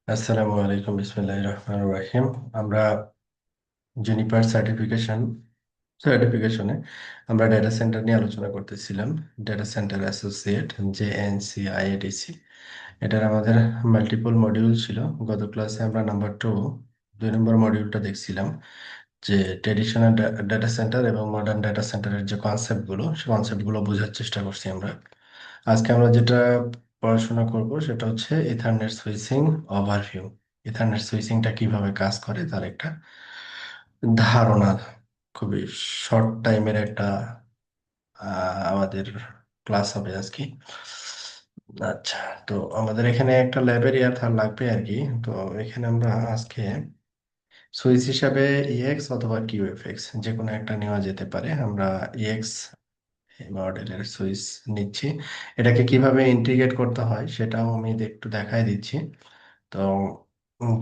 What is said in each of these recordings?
আসসালামু আলাইকুম, বিসমিল্লাহির রহমানির রহিম। আমরা জুনিপার সার্টিফিকেশনে আমরা ডেটা সেন্টার নিয়ে আলোচনা করতেছিলাম। Data centre associate, JNCIADC। এটার আমাদের মাল্টিপল মডিউল ছিল। গত ক্লাসে আমরা নাম্বার 2 মডিউলটা দেখছিলাম, যে ট্রেডিশনাল ডেটা সেন্টার এবং মডার্ন ডেটা সেন্টারের যে কনসেপ্টগুলো, সেই কনসেপ্টগুলো বোঝার চেষ্টা করছি আমরা। আজকে আমরা যেটা পড়াশোনা করব সেটা হচ্ছে ইথারনেট সুইচিং ওভারভিউ। ইথারনেট সুইচিংটা কিভাবে কাজ করে তার একটা ধারণা, খুবই শর্ট টাইমের একটা আমাদের ক্লাস হবে আজকে। আচ্ছা, তো আমাদের এখানে একটা ল্যাবের ইয়ার লাগবে আর কি। তো এখানে আমরা আজকে সুইচ হিসাবে ইএক্স অথবা কিউএফএক্স যে কোনো একটা নেওয়া যেতে পারে। আমরা ইএক্স মডেলের সুইচ নিচ্ছি। এটাকে কিভাবে ইন্টিগ্রেট করতে হয় সেটাও আমি একটু দেখাই দিচ্ছি। তো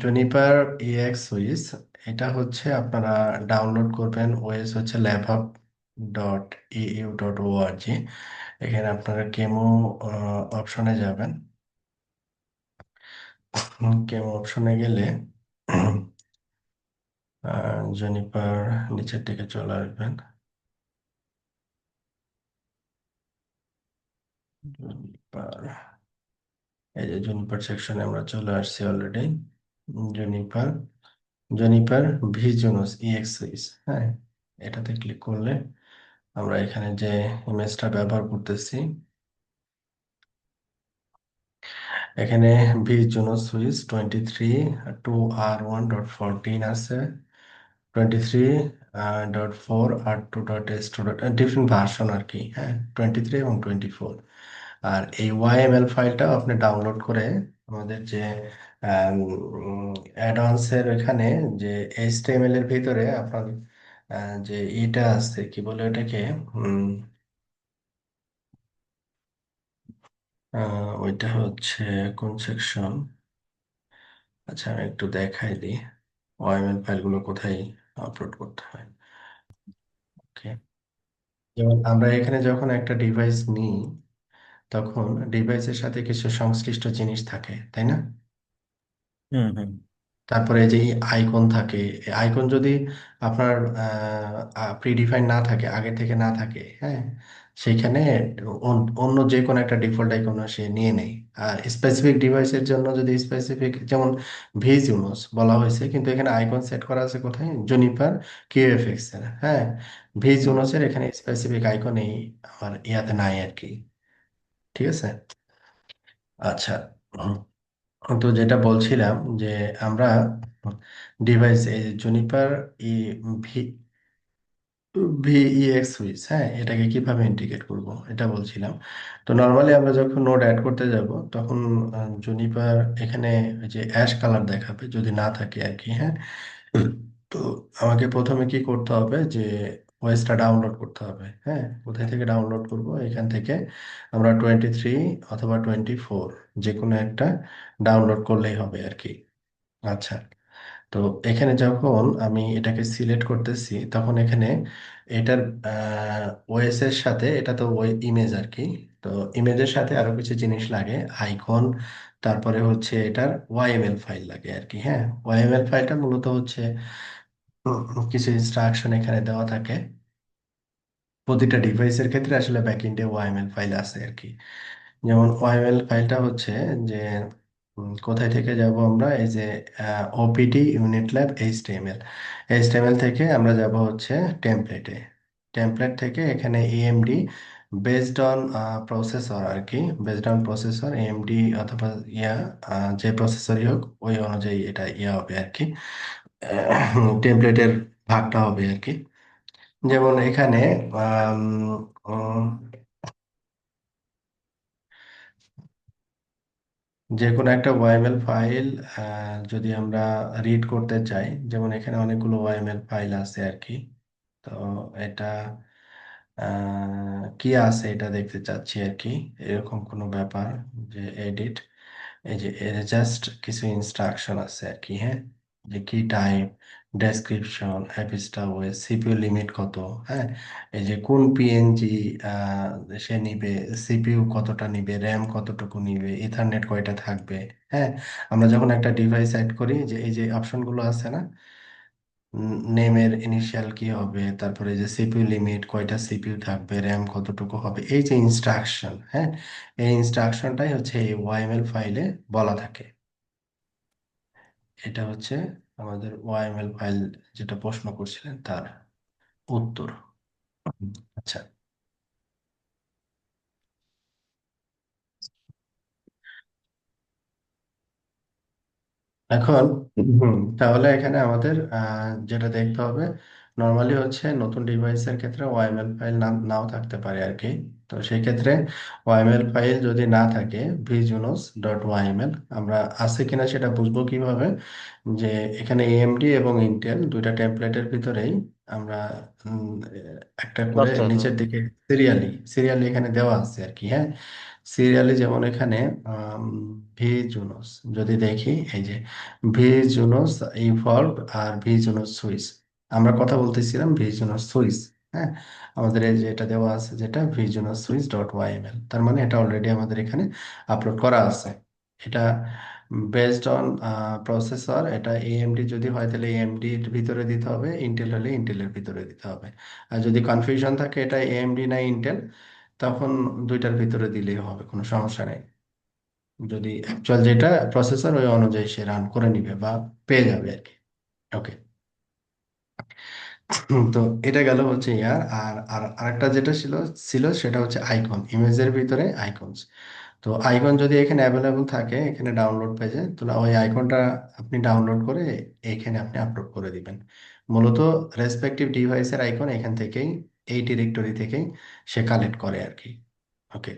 জুনিপার ইএক্স সুইচ, এটা হচ্ছে আপনারা ডাউনলোড করবেন। ওএস হচ্ছে labhub.eu.org। এখানে আপনারা কেমো অপশনে যাবেন। কেমো অপশনে গেলে জুনিপার নিচের দিকে চলে আসবেন। জুনিপার, এই যে জুনিপার সেকশনে আমরা চলে আসছি already. Juniper Juniper vJunos EX switch, হ্যাঁ, এটাতে ক্লিক করলে আমরা এখানে যে ইমেজটা ব্যবহার করতেছি, এখানে ভিজুনোস সুইচ 23.2R1.14 আছে, 23.4R2.S2 ডিফারেন্ট ভার্সন আর কি, হ্যাঁ, 23 এবং 24। আর এই ওয়াইএমএল ফাইলটা আপনি ডাউনলোড করে আমাদের যে অ্যাডভান্সের এখানে যে এইচটিএমএল এর ভিতরে আপনার যে এটা আছে, কি বলে ওটাকে, ওইটা হচ্ছে কোন সেকশন। আচ্ছা, আমি একটু দেখাই দিই ওয়াইএমএল ফাইলগুলো কোথায় আপলোড করতে হয়। ওকে, যেমন আমরা এখানে যখন একটা ডিভাইস নিই, তখন ডিভাইসের সাথে কিছু সংশ্লিষ্ট জিনিস থাকে, তাই না? হুম হুম তারপরে এই যে আইকন থাকে, আইকন যদি আপনার প্রিডিফাইন না থাকে, আগে থেকে না থাকে, হ্যাঁ, সেইখানে অন্য যে কোনো একটা ডিফল্ট আইকন সে নিয়ে নেয়। আর স্পেসিফিক ডিভাইসের জন্য যদি স্পেসিফিক, যেমন ভিজ ইউনোস বলা হয়েছে, কিন্তু এখানে আইকন সেট করা আছে কোথায়, জুনিপার কিউএফএক্স এর, হ্যাঁ। ভিজ ইউনোসের এখানে স্পেসিফিক আইকন এই আমার ইয়াতে নাই আর কি। ঠিক আছে। আচ্ছা, তো যেটা বলছিলাম যে আমরা ডিভাইস এই জুনিপার ই ভিইএক্স সুইচ, হ্যাঁ, এটাকে কিভাবে ইন্টিগ্রেট করব এটা বলছিলাম। তো নর্মালি আমরা যখন নোড অ্যাড করতে যাব, তখন জুনিপার এখানে ওই যে অ্যাশ কালার দেখাবে যদি না থাকে আর কি, হ্যাঁ। তো আমাকে প্রথমে কি করতে হবে, যে ওএসটা ডাউনলোড করতে হবে, হ্যাঁ। কোথায় থেকে ডাউনলোড করব? এখান থেকে আমরা 23 অথবা 24 যে কোনো একটা ডাউনলোড করলেই হবে আর কি। আচ্ছা, তো এখানে যখন আমি এটাকে সিলেক্ট করতেছি, তখন এখানে এটার ওএস এর সাথে, এটা তো ওই ইমেজ আর কি। তো ইমেজের সাথে আরো কিছু জিনিস লাগে, আইকন, তারপরে হচ্ছে এটার ওয়াইএমএল ফাইল লাগে আর কি, হ্যাঁ। ওয়াইএমএল ফাইলটা মূলত হচ্ছে কিছু ইনস্ট্রাকশন এখানে দেওয়া থাকে। প্রতিটা ডিভাইসের ক্ষেত্রে আসলে ব্যাকএন্ডে ওয়াইএমএল ফাইল আছে আর কি। যেমন ওয়াইএমএল ফাইলটা হচ্ছে যে কোথায় থেকে যাব আমরা, এই যে OPT unit lab HTML, HTML থেকে আমরা যাব হচ্ছে টেমপ্লেটে। টেমপ্লেট থেকে এখানে এএমডি বেসড অন প্রসেসর আর কি, বেসড অন প্রসেসর এএমডি অথবা ইয়া, যে প্রসেসরই হোক ওই অনুযায়ী এটা ইয়া হবে আর কি, টেমপ্লেটের ভাগটা হবে আর কি। যেমন এখানে আম, উম, যে কোনো একটা ওয়াইএমএল ফাইল যদি আমরা রিড করতে চাই, যেমন এখানে অনেকগুলো ওয়াইএমএল ফাইল আছে আর কি। তো এটা কি আছে এটা দেখতে চাচ্ছি আর কি, এরকম কোনো ব্যাপার, যে এডিট, এই যে জাস্ট কিছু ইনস্ট্রাকশন আছে আর কি, হ্যাঁ। যে কি টাইপ, ডেসক্রিপশন, অ্যাপিস্টাওয়ে, সিপিইউ লিমিট কত, হ্যাঁ, এই যে কোন পিএনজি সে নিবে, সিপিইউ কতটা নিবে, র্যাম কতটুকু নিবে, ইথারনেট কয়টা থাকবে, হ্যাঁ। আমরা যখন একটা ডিভাইস অ্যাড করি, যে এই যে অপশনগুলো আছে না, নেমের ইনিশিয়াল কি হবে, তারপরে যে সিপিইউ লিমিট কয়টা সিপিইউ থাকবে, র্যাম কতটুকু হবে, এই যে ইনস্ট্রাকশন, হ্যাঁ, এই ইনস্ট্রাকশনটাই হচ্ছে এই ওয়াইএমএল ফাইলে বলা থাকে। এটা হচ্ছে আমাদের ওয়াইএমএল ফাইল যেটা প্রশ্ন করছিলেন তার উত্তর। আচ্ছা, এখন তাহলে এখানে আমাদের যেটা দেখতে হবে, নর্মালি হচ্ছে নতুন ডিভাইসের ক্ষেত্রে ওয়াইএমএল ফাইল নাও থাকতে পারে আর কি। তো সেই ক্ষেত্রে ওয়াইএমএল ফাইল যদি না থাকে, ভিজুনোস ডট ওয়াইএমএল আমরা আছে কিনা সেটা বুঝবো কিভাবে, যে এখানে এএমডি এবং ইন্টেল দুইটা টেমপ্লেটের ভিতরেই আমরা একটা করে আচ্ছা আচ্ছা। নিচের দিকে সিরিয়ালি সিরিয়ালি এখানে দেওয়া আছে আর কি, হ্যাঁ। সিরিয়ালি যেমন এখানে ভি জুনোস যদি দেখি, এই যে ভি জুনোস ইভলভ আর ভি জুনোস সুইস, আমরা কথা বলতেছিলাম ভি জুনোস সুইস, হ্যাঁ। আমাদের এই যে এটা দেওয়া আছে যেটা ভি জুনোস সুইস ডট ওয়াইএমএল, তার মানে এটা অলরেডি আমাদের এখানে আপলোড করা আছে। এটা বেসড অন প্রসেসর, এটা এএমডি যদি হয় তাহলে এএমডি এর ভিতরে দিতে হবে, ইন্টেল হলে ইন্টেলের ভিতরে দিতে হবে। আর যদি কনফিউশন থাকে এটা এএমডি না ইন্টেল, তখন দুইটার ভিতরে দিলেই হবে, কোনো সমস্যা নেই। যদি অ্যাকচুয়াল যেটা প্রসেসর ওই অনুযায়ী সে রান করে নিবে বা পেয়ে যাবে আর কি। ওকে। তো এটা গেল হচ্ছে ইয়ার, আর আর আরেকটা যেটা ছিল ছিল সেটা হচ্ছে আইকন, ইমেজের ভিতরে আইকনস। তো আইকন যদি এখানে অ্যাভেলেবল থাকে এখানে ডাউনলোড পেজে, তো ওই আইকনটা আপনি ডাউনলোড করে এখানে আপনি আপলোড করে দিবেন। মূলত রেসপেক্টিভ ডিভাইসের আইকন এখান থেকেই, এই ডিরেক্টরি থেকেই সে কালেক্ট করে আর কি। ওকে।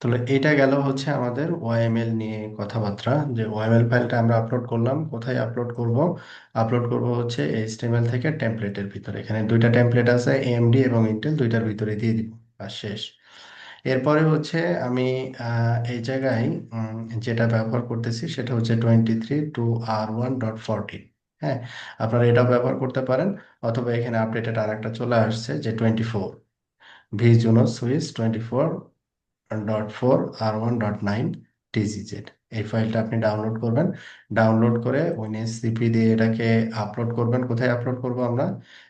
তাহলে এটা গেল হচ্ছে আমাদের ওয়াইএমএল নিয়ে কথাবার্তা, যে ওয়াইএমএল ফাইলটা আমরা আপলোড করলাম, কোথায় আপলোড করব, আপলোড করব হচ্ছে এইচটিএমএল থেকে টেমপ্লেটের ভিতরে, এখানে দুইটা টেমপ্লেট আছে এএমডি এবং ইন্টেল, দুইটার ভিতরে দিয়ে দিব, আর শেষ। এরপরে হচ্ছে আমি এই জায়গায় যেটা ব্যবহার করতেছি সেটা হচ্ছে 23.2R1.14, হ্যাঁ। আপনারা এটাও ব্যবহার করতে পারেন, অথবা এখানে আপডেটেড আর একটা চলে আসছে যে 24, ভি জুনো সুইচ 24.4 R1.9 টিজিজেড। এই ফাইলটা আপনি ডাউনলোড করবেন, ডাউনলোড করে উইনএস সিপি দিয়ে এটাকে আপলোড করবেন। কোথায় আপলোড করব আমরা?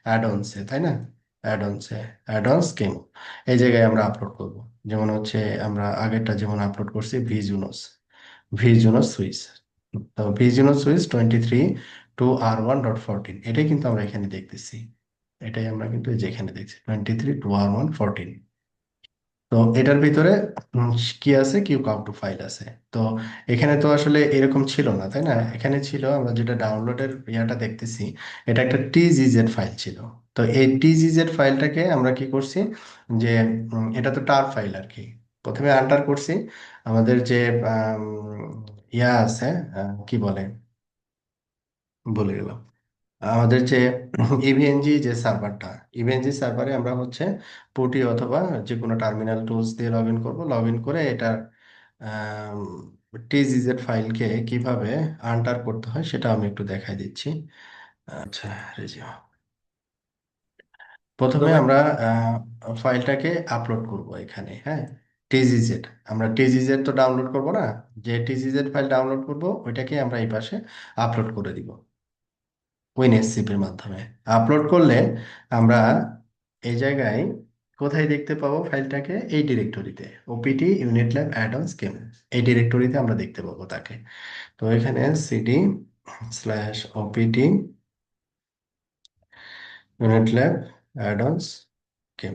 অ্যাডঅনসে, তাই না? অ্যাডঅনসে, অ্যাডঅনস কিং, এই জায়গায় আমরা আপলোড করব। যেমন হচ্ছে আমরা আগেরটা যেমন আপলোড করছি ভিজুনোস সুইচ। তো ভিজুনোস সুইচ 23.2R1.14, এটাই কিন্তু আমরা এখানে দেখতেছি, এটাই আমরা কিন্তু এই যে এখানে দেখছি 23.2R1.14। তো এটার ভিতরে উম, কি আছে, কিউ কাউন্ট টু ফাইল আছে। তো এখানে তো আসলে এরকম ছিল না, তাই না? এখানে ছিল, আমরা যেটা ডাউনলোডের ইয়াটা দেখতেছি, এটা একটা টিজিজেড ফাইল ছিল। তো এই টিজিজেড ফাইলটাকে আমরা কি করছি, যে এটা তো টার ফাইল আর কি, প্রথমে আন্টার করছি আমাদের যে আম, ইয়া আছে, কি বলে, বলে গেলাম, আমাদের যে ইভিএনজি যে সার্ভারটা, ইভিএনজি সার্ভারে আমরা হচ্ছে পুটি অথবা যে কোনো টার্মিনাল টুলস দিয়ে লগ ইন করবো, লগ ইন করে এটার টিজিজেড ফাইলকে কিভাবে আনটার করতে হয় সেটা আমি একটু দেখাই দিচ্ছি। আচ্ছা, রেজিও, তো প্রথমে ভাই, আমরা ফাইলটাকে আপলোড করব এখানে, হ্যাঁ। টিজিজেড, আমরা টিজিজেড তো ডাউনলোড করব না, যে টিজিজেড ফাইল ডাউনলোড করব ওইটাকে আমরা এই পাশে আপলোড করে দিব উইনএসসিপির মাধ্যমে। আপলোড করলে আমরা এই জায়গায় কোথায় দেখতে পাবো ফাইলটাকে, এই ডিরেক্টরিতে, OPT unit lab add on scheme, এই ডিরেক্টরিতে আমরা দেখতে পাবো তাকে। তো এখানে CD slash OPT unit lab add on scheme,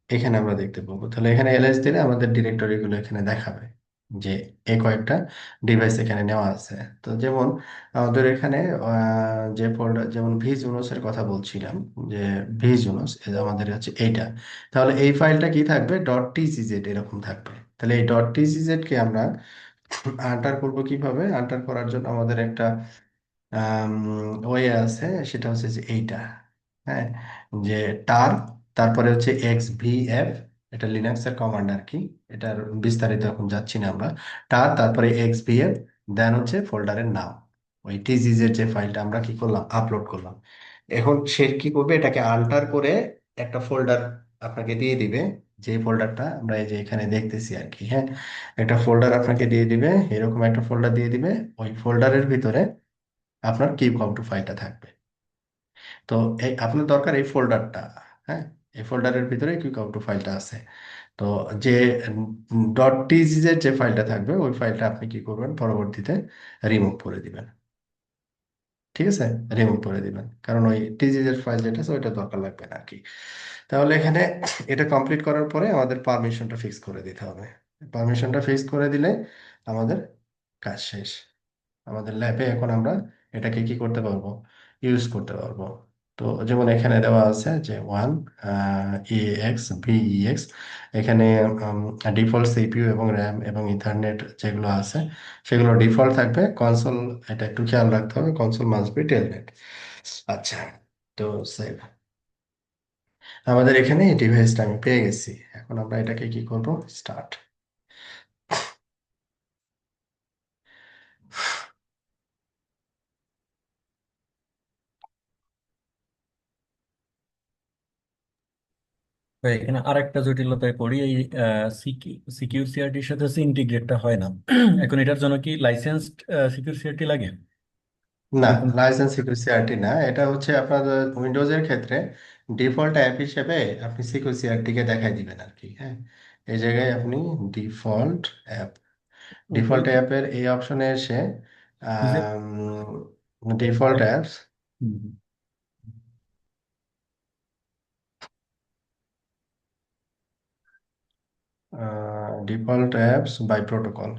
এখানে আমরা দেখতে পাবো। তাহলে এখানে এলএস দিলে আমাদের ডিরেক্টরি গুলো এখানে দেখাবে, যে এই কয়েকটা ডিভাইস এখানে নেওয়া আছে। তো যেমন আমাদের এখানে যে ফোল্ডার, যেমন ভি জুনোস এর কথা বলছিলাম, যে ভি জুনোস আমাদের হচ্ছে এইটা, তাহলে এই ফাইলটা কি থাকবে, ডট টিজিজেড এরকম থাকবে। তাহলে এই ডট টিজিজেড কে আমরা আন্টার করব কিভাবে, আন্টার করার জন্য আমাদের একটা ওয়ে আছে, সেটা হচ্ছে যে এইটা, হ্যাঁ, যে টার, তারপরে হচ্ছে এক্স ভি এফ, এটা লিনাক্সের কমান্ড আর কি, এটার বিস্তারিত এখন যাচ্ছি না আমরা। টার, তারপরে এক্স ভি এফ, দেন হচ্ছে ফোল্ডারের নাম, ওই টিজিজের যে ফাইলটা আমরা কি করলাম, আপলোড করলাম। এখন সে কি করবে, এটাকে আল্টার করে একটা ফোল্ডার আপনাকে দিয়ে দিবে, যে ফোল্ডারটা আমরা এই যে এখানে দেখতেছি আর কি। হ্যাঁ, একটা ফোল্ডার আপনাকে দিয়ে দিবে, এরকম একটা ফোল্ডার দিয়ে দিবে। ওই ফোল্ডারের ভিতরে আপনার কিউব টু ফাইলটা থাকবে। তো এই আপনার দরকার এই ফোল্ডারটা। হ্যাঁ, এই ফোল্ডারের ভিতরে কিউব টু ফাইলটা আছে। তো যে ডট টিজিজের যে ফাইলটা থাকবে, ওই ফাইলটা আপনি কি করবেন, পরবর্তীতে রিমুভ করে দিবেন। ঠিক আছে, রিমুভ করে দিবেন, কারণ ওই টিজিএস ফাইল যেটা আছে ওইটা দরকার লাগবে না আর কি। তাহলে এখানে এটা কমপ্লিট করার পরে আমাদের পারমিশনটা ফিক্স করে দিতে হবে। পারমিশনটা ফিক্স করে দিলে আমাদের কাজ শেষ। আমাদের ল্যাবে এখন আমরা এটাকে কি করতে পারবো, ইউজ করতে পারবো। তো যেমন এখানে দেওয়া আছে যে 1 EX VEX, এখানে ডিফল্ট সিপিইউ এবং র্যাম এবং ইথারনেট যেগুলো আছে সেগুলো ডিফল্ট থাকবে। কনসোল, এটা একটু খেয়াল রাখতে হবে, কনসোল মাস্ট বি টেলনেট। আচ্ছা, তো সেভ। আমাদের এখানে এই ডিভাইসটা আমি পেয়ে গেছি। এখন আমরা এটাকে কি করব, স্টার্ট। তো এখানে আরেকটা জটিলতায় পড়ি, এই সিকিউর সিআরটির সাথে ইন্টিগ্রেটটা হয় না। এখন এটার জন্য কি লাইসেন্সড সিকিউর সিআরটি লাগে? না, এরকম। লাইসেন্স সিকিউরিটি না, এটা হচ্ছে আপনার উইন্ডোজের ক্ষেত্রে ডিফল্ট অ্যাপ হিসেবে আপনি সিকিউরিটিকে দেখাই দিবেন আর কি। হ্যাঁ, এই জায়গায় আপনি ডিফল্ট অ্যাপ, ওই ডিফল্ট তো অ্যাপের এই অপশনে এসে ওই যে ডিফল্ট অ্যাপস, হুম, হুম। Default apps by protocol.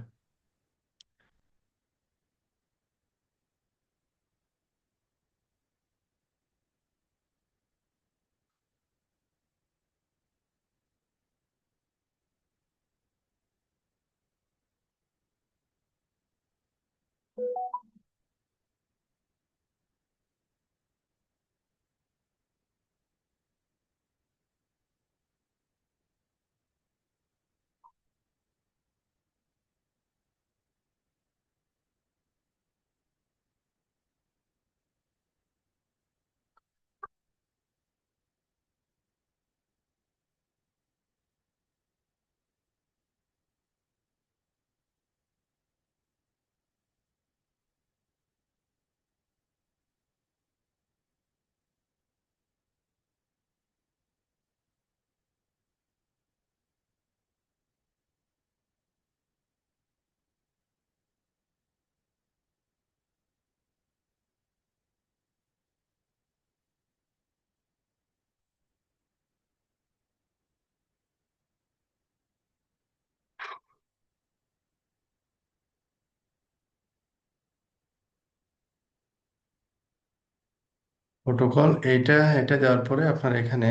Protocol এইটা, এটা দেওয়ার পরে আপনার এখানে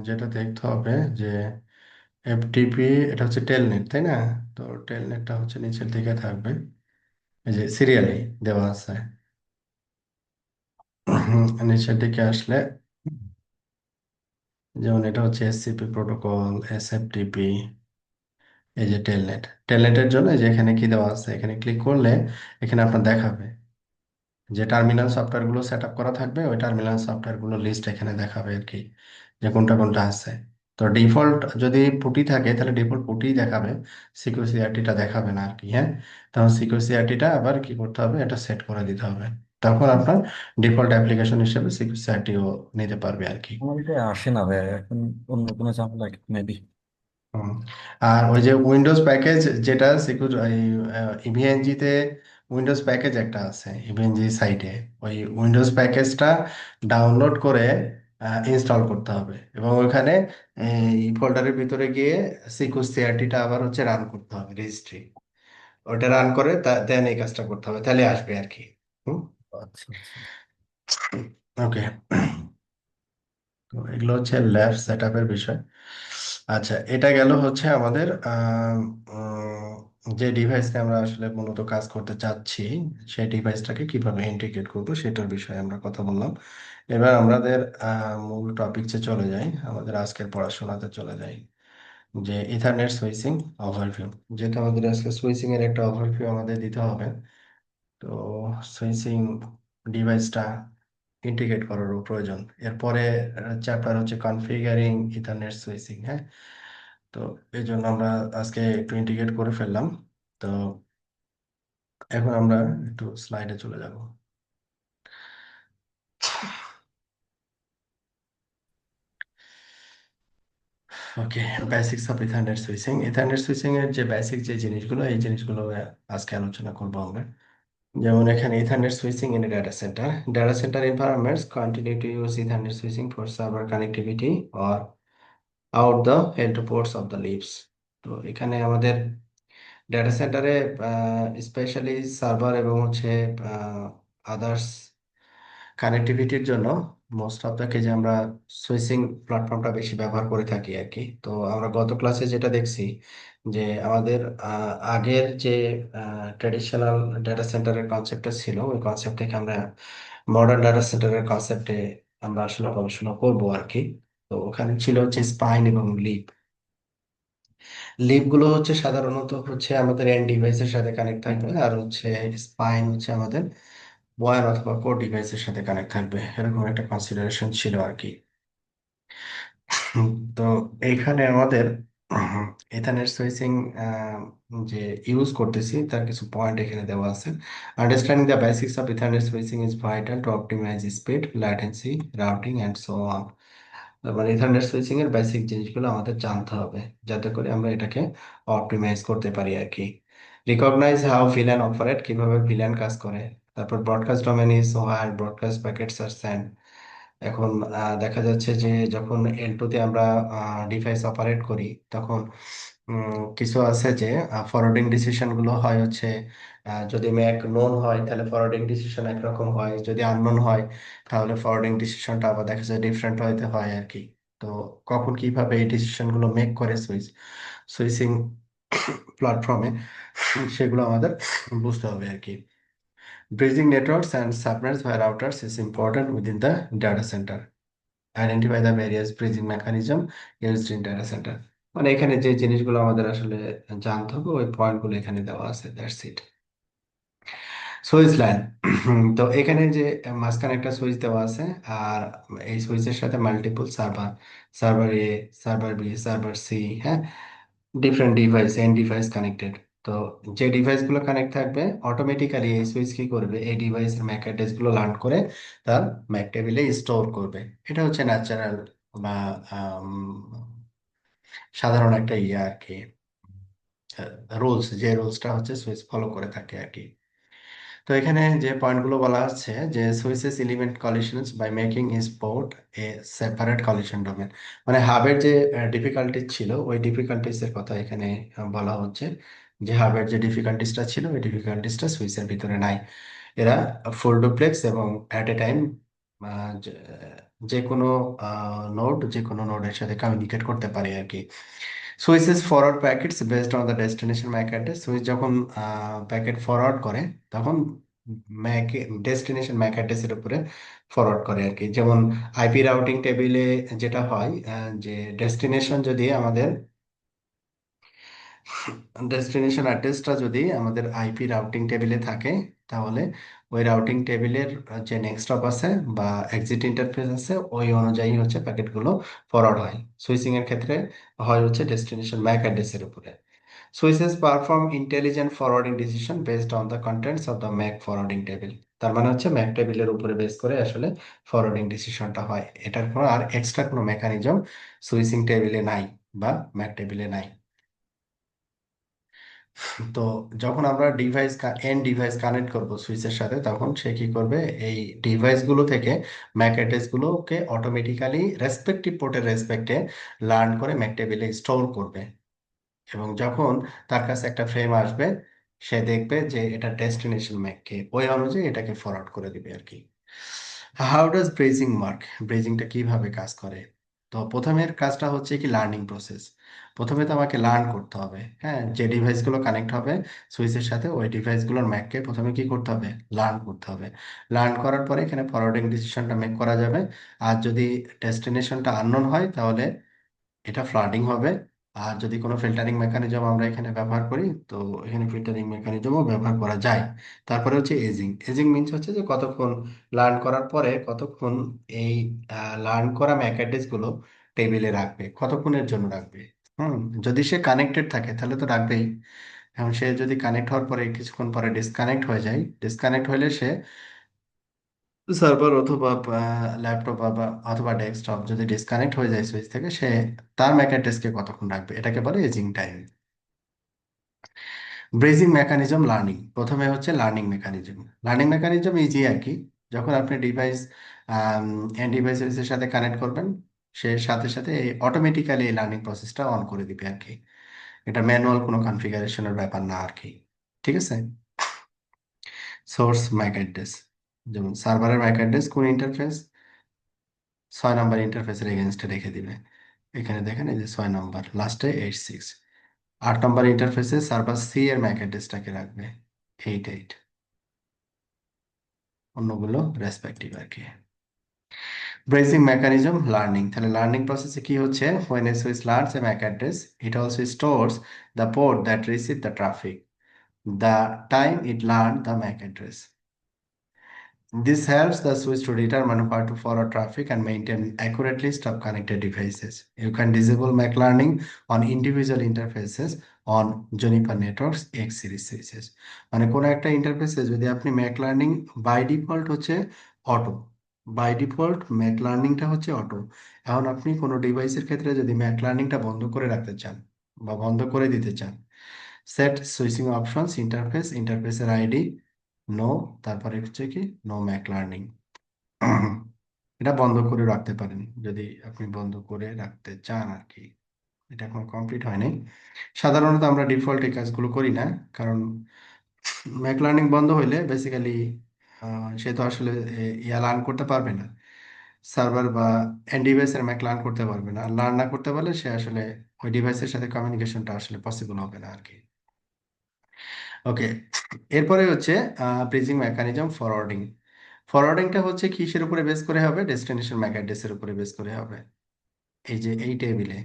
যেটা দেখতে হবে যে এফটিপি, এটা হচ্ছে টেলনেট, তাই না? তো টেলনেটটা হচ্ছে নিচের দিকে থাকবে, এই যে সিরিয়ালি দেওয়া আছে। নিচের দিকে আসলে যেমন এটা হচ্ছে এসসিপি প্রোটোকল, এসএফটিপি, এই যে টেলনেট। টেলনেটের জন্য এই যে এখানে কি দেওয়া আছে, এখানে ক্লিক করলে এখানে আপনার দেখাবে যে টার্মিনাল সফটওয়্যারগুলো সেট আপ করা থাকবে, ওই টার্মিনাল সফটওয়্যারগুলো লিস্ট এখানে দেখাবে আর কি, যে কোনটা কোনটা আছে। তো ডিফল্ট যদি পুটি থাকে তাহলে ডিফল্ট পুটি দেখাবে, সিকিউরিটিটা দেখাবে না আর কি। হ্যাঁ, তখন সিকিউরিটিটা আবার কি করতে হবে, এটা সেট করে দিতে হবে। তখন আপনার ডিফল্ট অ্যাপ্লিকেশন হিসেবে সিকিউরিটিও নিতে পারবে আর কি। আমার এটা আসে না ভাই এখন, অন্য কোনো ঝামেলা মেবি। হুম। আর ওই যে উইন্ডোজ প্যাকেজ, যেটা সিকিউর ইভিএনজি তে উইন্ডোজ প্যাকেজ একটা আছে ইভিএনজি সাইটে, ওই উইন্ডোজ প্যাকেজটা ডাউনলোড করে ইনস্টল করতে হবে, এবং ওইখানে এই ফোল্ডারের ভিতরে গিয়ে সিকিউর সিআরটিটা আবার হচ্ছে রান করতে হবে, রেজিস্ট্রি ওটা রান করে দেন এই কাজটা করতে হবে, তাহলে আসবে আর কি। হুম, আচ্ছা আচ্ছা। ওকে। তো এগুলো হচ্ছে ল্যাব সেট আপের বিষয়। আচ্ছা, এটা গেল হচ্ছে আমাদের যে ডিভাইস নিয়ে আমরা আসলে মূলত কাজ করতে চাচ্ছি, সেই ডিভাইসটাকে কিভাবে ইন্টিগ্রেট করব সেটার বিষয়ে আমরা কথা বললাম। এবার আমাদের মূল টপিকসে চলে যাই, আমাদের আজকের পড়াশোনাতে চলে যাই, যে ইথারনেট সুইচিং ওভারভিউ। যেটা আমাদের আজকে সুইচিং এর একটা ওভারভিউ আমাদের দিতে হবে। তো সুইচিং ডিভাইসটা ইন্টিগ্রেট করারও প্রয়োজন। এরপরে চ্যাপ্টার হচ্ছে কনফিগারিং ইথারনেট সুইচিং। হ্যাঁ, তো এই জন্য আমরা আজকে একটু ইন্টিগ্রেট করে ফেললাম। তো এখন আমরা একটু স্লাইডে চলে যাব। Okay, basics of Ethernet switching. Ethernet switching এর যে বেসিক যে জিনিসগুলো, এই জিনিসগুলো আজকে আলোচনা করবো আমরা। যেমন এখানে ethernet switching in data centre. Data centre environments continue to use Ethernet switching for server connectivity or out the header ports of the leaves। তো এখানে আমাদের ডাটা সেন্টারে স্পেশালি সার্ভার এবং হচ্ছে আদার্স কানেক্টিভিটির জন্য মোস্ট অফ দ্য কেজে আমরা switching প্ল্যাটফর্মটা বেশি ব্যবহার করে থাকি আর কি। তো আমরা গত ক্লাসে যেটা দেখছি যে আমাদের আগের যে ট্রেডিশনাল ডাটা সেন্টারের কনসেপ্টটা ছিল, ওই কনসেপ্ট থেকে আমরা মডার্ন ডাটা সেন্টারের কনসেপ্টে আমরা আসলে গবেষণা করবো আর কি। তো ওখানে ছিল হচ্ছে স্পাইন এবং লিপ। লিপ গুলো হচ্ছে সাধারণত হচ্ছে আমাদের এন্ড ডিভাইসের সাথে কানেক্ট থাকবে, আর হচ্ছে স্পাইন হচ্ছে আমাদের ওয়্যার অথবা কোর ডিভাইসের সাথে কানেক্ট থাকবে, এরকম একটা কনসিডারেশন ছিল আর কি। তো এইখানে আমাদের এথানের সুইচিং যে ইউজ করতেছি তার কিছু পয়েন্ট এখানে দেওয়া আছে। Understanding the basics of Ethernet switching is vital to optimise speed, latency, routing and so on. মানে ইথারনেট সুইচিং এর বেসিক জিনিসগুলো আমাদের জানতে হবে যাতে করে আমরা এটাকে অপটিমাইজ করতে পারি আর কি। রিকগনাইজ হাউ ভিলান অপারেট, কিভাবে ভিলান কাজ করে। তারপর broadcast domain is where broadcast packets are send. এখন দেখা যাচ্ছে যে যখন এল2 তে আমরা ডিভাইস অপারেট করি, তখন কিছু আছে যে ফরওয়ার্ডিং ডিসিশন গুলো হয় হচ্ছে যদি ম্যাক নোন হয় তাহলে ফরওয়ার্ডিং ডিসিশন একরকম হয়, যদি আননোন হয় তাহলে ফরওয়ার্ডিং ডিসিশনটা আবার দেখা যায় ডিফারেন্ট হইতে হয় আর কি। তো কখন কিভাবে এই ডিসিশন গুলো মেক করে সুইচিং প্ল্যাটফর্মে, সেগুলো আমাদের বুঝতে হবে আর কি। Bridging networks and subnets via routers is important within the data center. Identify the various bridging mechanism used in data center। মানে এখানে যে জিনিসগুলো আমাদের আসলে জানতে হবে ওই পয়েন্টগুলো এখানে দেওয়া আছে, দ্যাটস ইট। Switch line. তো এখানে যে মাঝখানে একটা সুইচ দেওয়া আছে, আর এই সুইচের সাথে multiple server, server A, server B, server C, হ্যাঁ, different device, end device connected. তো যে ডিভাইস গুলো কানেক্ট থাকবে অটোমেটিক্যালি এই সুইচ কি করবে, এই ডিভাইসের ম্যাক অ্যাড্রেস গুলো লার্ন করে তার ম্যাক টেবিলে স্টোর করবে। এটা হচ্ছে ন্যাচারাল বা আম, সাধারণ একটা ইয়ে আর কি, রুলস, যে রুলসটা হচ্ছে সুইচ ফলো করে থাকে আর কি। তো এখানে যে পয়েন্টগুলো বলা হচ্ছে যে switches eliminate collisions by making each port a separate collision domain. মানে হাবের যে ডিফিকাল্টিজ ছিল ওই ডিফিকাল্টিজ এর কথা এখানে বলা হচ্ছে, যে হাবের যে ডিফিকাল্টিসটা ছিল ওই ডিফিকাল্টিসটা সুইচের ভিতরে নাই। এরা ফুল ডুপ্লেক্স এবং অ্যাট এ টাইম যে কোনো নোড যে কোনো নোডের সাথে কমিউনিকেট করতে পারে আর কি। Switches forward packets based on the destination Mac address. Switch যখন প্যাকেট ফরওয়ার্ড করে তখন ম্যাক ডেস্টিনেশন ম্যাক অ্যাড্রেসের উপরে ফরওয়ার্ড করে আর কি। যেমন আইপি রাউটিং টেবিলে যেটা হয়, যে ডেস্টিনেশন যদি আমাদের ডেস্টিনেশন অ্যাড্রেসটা যদি আমাদের আইপি রাউটিং টেবিলে থাকে, তাহলে ওই রাউটিং টেবিলের যে নেক্সট হপ আছে বা এক্সিট ইন্টারফেস আছে ওই অনুযায়ী হচ্ছে প্যাকেটগুলো ফরওয়ার্ড হয়। সুইচিং এর ক্ষেত্রে হয় হচ্ছে ডেস্টিনেশন ম্যাক অ্যাড্রেসের উপরে। Switches perform intelligent forwarding decision based on the contents of the Mac forwarding table. তার মানে হচ্ছে ম্যাক টেবিলের উপরে বেস করে আসলে ফরওয়ার্ডিং ডিসিশনটা হয়। এটার কোনো আর এক্সট্রা কোনো মেকানিজম সুইচিং টেবিলে নাই বা ম্যাক টেবিলে নাই। তো যখন আমরা এন্ড ডিভাইস কানেক্ট করব সুইচের সাথে, তখন সে কি করবে, এই ডিভাইস গুলো থেকে ম্যাক অ্যাড্রেস গুলোকে অটোমেটিক্যালি রেসপেক্টিভ পোর্টের রেসপেক্টে লার্ন করে ম্যাক টেবিলে স্টোর করবে। এবং যখন তার কাছে একটা ফ্রেম আসবে, সে দেখবে যে এটা ডেস্টিনেশন ম্যাককে, ওই অনুযায়ী এটাকে ফরওয়ার্ড করে দিবে আর কি। হাউ ডাজ ব্রেজিং ওয়ার্ক, ব্রেজিংটা কিভাবে কাজ করে। তো প্রথমের কাজটা হচ্ছে কি লার্নিং প্রসেস। প্রথমে তো আমাকে লার্ন করতে হবে, হ্যাঁ, যে ডিভাইসগুলো কানেক্ট হবে সুইচের সাথে ওই ডিভাইসগুলোর ম্যাককে প্রথমে কি করতে হবে, লার্ন করতে হবে। লার্ন করার পরে এখানে ফরওয়ার্ডিং ডিসিশনটা মেক করা যাবে। আর যদি ডেস্টিনেশনটা আননোন হয় তাহলে এটা ফ্লাডিং হবে। আর যদি কোনো ফিল্টারিং মেকানিজম আমরা এখানে ব্যবহার করি, তো এখানে ফিল্টারিং মেকানিজমও ব্যবহার করা যায়। তারপরে হচ্ছে এজিং। এজিং মিনস হচ্ছে যে কতক্ষণ লার্ন করার পরে কতক্ষণ এই লার্ন করা ম্যাক অ্যাড্রেস গুলো টেবিলে রাখবে, কতক্ষণের জন্য রাখবে। হুম। যদি সে কানেক্টেড থাকে তাহলে তো রাখবেই। এখন সে যদি কানেক্ট হওয়ার পরে কিছুক্ষণ পরে ডিসকানেক্ট হয়ে যায়, ডিসকানেক্ট হলে সে সার্ভার অথবা ল্যাপটপ বা অথবা ডেস্কটপ যদি ডিসকানেক্ট হয়ে যায় সুইচ থেকে, সে তার ম্যাক অ্যাড্রেসকে কতক্ষণ রাখবে, এটাকে বলে aging time. Bridging mechanism learning, প্রথমে হচ্ছে learning mechanism. Learning mechanism easy আর কি। যখন আপনি ডিভাইস এন্ড ডিভাইসের সাথে কানেক্ট করবেন, সে সাথে সাথে এই অটোমেটিক্যালি এই লার্নিং প্রসেসটা অন করে দিবে আর কি। এটা ম্যানুয়াল কোনো কনফিগারেশনের ব্যাপার না আর কি। ঠিক আছে। সোর্স ম্যাক অ্যাড্রেস, যেমন সার্ভারের ম্যাক অ্যাড্রেস কোন ইন্টারফেস, 6 নম্বর ইন্টারফেসের এগেনস্টে রেখে দিবে। এখানে দেখেন এই যে 6 নম্বর, লাস্টে 86। 8 নম্বর ইন্টারফেসে সার্ভার সি এর ম্যাক অ্যাড্রেসটাকে রাখবে 88। অন্যগুলো রেসপেক্টিভ আর কি। ব্রেসিং মেকানিজম লার্নিং, তাহলে লার্নিং প্রসেসে কি হচ্ছে, when a switch learns a MAC address, it also stores the port that received the traffic, the time it learned the MAC address. This helps the switch to determine where to forward traffic and maintain accurate list of connected devices. You can disable MAC learning on individual interfaces on Juniper Networks X series switches. মানে কোনো একটা ইন্টারফেসে যদি আপনি Mac learning by default হচ্ছে auto, by default Mac লার্নিংটা হচ্ছে auto. এখন আপনি কোনো ডিভাইসের ক্ষেত্রে যদি ম্যাক লার্নিংটা বন্ধ করে রাখতে চান বা বন্ধ করে দিতে চান, সেট সুইচিং অপশনস ইন্টারফেস, ইন্টারফেসের আইডি নো, তারপরে হচ্ছে কি নো ম্যাক লার্নিং। এটা বন্ধ করে রাখতে পারেন যদি আপনি বন্ধ করে রাখতে চান আর কি। এটা এখন কমপ্লিট হয়নি। সাধারণত আমরা ডিফল্ট এই কাজগুলো করি না, কারণ ম্যাক লার্নিং বন্ধ হইলে বেসিক্যালি সে তো আসলে ইয়া লার্ন করতে পারবে না, সার্ভার বা এন্ড ডিভাইসের ম্যাক লার্ন করতে পারবে না। আর লার্ন না করতে পারলে সে আসলে ওই ডিভাইসের সাথে কমিউনিকেশনটা আসলে পসিবল হবে না আর কি। ওকে। এরপরে হচ্ছে ব্রিজিং মেকানিজম ফরওয়ার্ডিং। ফরওয়ার্ডিংটা হচ্ছে কিসের উপরে বেস করে হবে, ডেস্টিনেশন ম্যাক অ্যাড্রেসের উপরে বেস করে হবে। এই যে এই টেবিলে,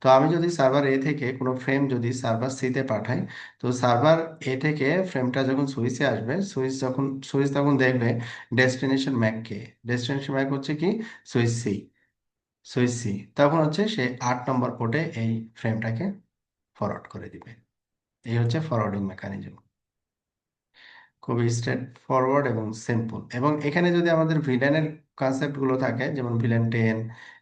তো আমি যদি সার্ভার এ থেকে কোনো ফ্রেম যদি সার্ভার সি তে পাঠাই, তো সার্ভার এ থেকে ফ্রেমটা যখন সুইচে আসবে, সুইচ তখন দেখবে ডেস্টিনেশন ম্যাক কে, ডেস্টিনেশন ম্যাক হচ্ছে কি সুইচ সি, সুইচ সি, তখন হচ্ছে সে 8 নম্বর পোর্টে এই ফ্রেমটাকে ফরওয়ার্ড করে দিবে। এই হচ্ছে ফরওয়ার্ডিং মেকানিজম। খুবই স্ট্রেট ফরওয়ার্ড এবং সিম্পল। এবং এখানে যদি আমাদের ভিলেনের কনসেপ্ট গুলো থাকে, যেমন ভিলেন 10,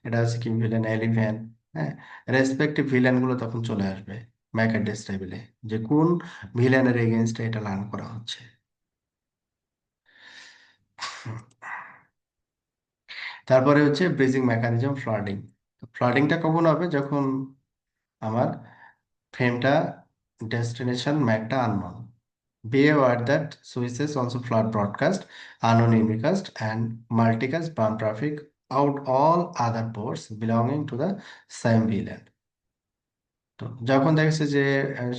এটা হচ্ছে কি ভিলেন 11, হ্যাঁ, রেসপেক্টিভ ভিলেন গুলো তখন চলে আসবে ম্যাক অ্যাড্রেস টেবিলে, যে কোন ভিলেনের এগেনস্টে এটা লার্ন করা হচ্ছে। তারপরে হচ্ছে ব্রিজিং মেকানিজম ফ্লাডিং। ফ্লাডিংটা কখন হবে, যখন আমার ফ্রেমটা ডেস্টিনেশন ম্যাকটা unknown. Be aware that switches also flood broadcast, unknown unicast, and multicast bound traffic out all other ports belonging to the same VLAN. তো যখন দেখছে যে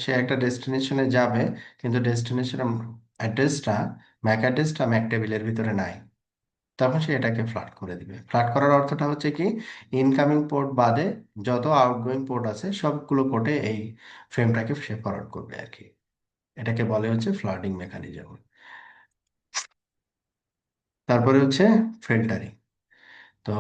সে একটা ডেস্টিনেশনে যাবে, কিন্তু ডেস্টিনেশন অ্যাড্রেসটা ম্যাক অ্যাড্রেসটা ম্যাক টেবিলের ভিতরে নাই, তখন সে এটাকে ফ্লাড করে দিবে। ফ্লাড করার অর্থটা হচ্ছে কি, ইনকামিং পোর্ট বাদে যত আউটগোয়িং পোর্ট আছে সবগুলো পোর্টে এই ফ্রেমটাকে সে ফরওয়ার্ড করবে আর কি। এটাকে বলে হচ্ছে ফ্লাডিং মেকানিজম। তারপরে হচ্ছে ফিল্টারিং। তো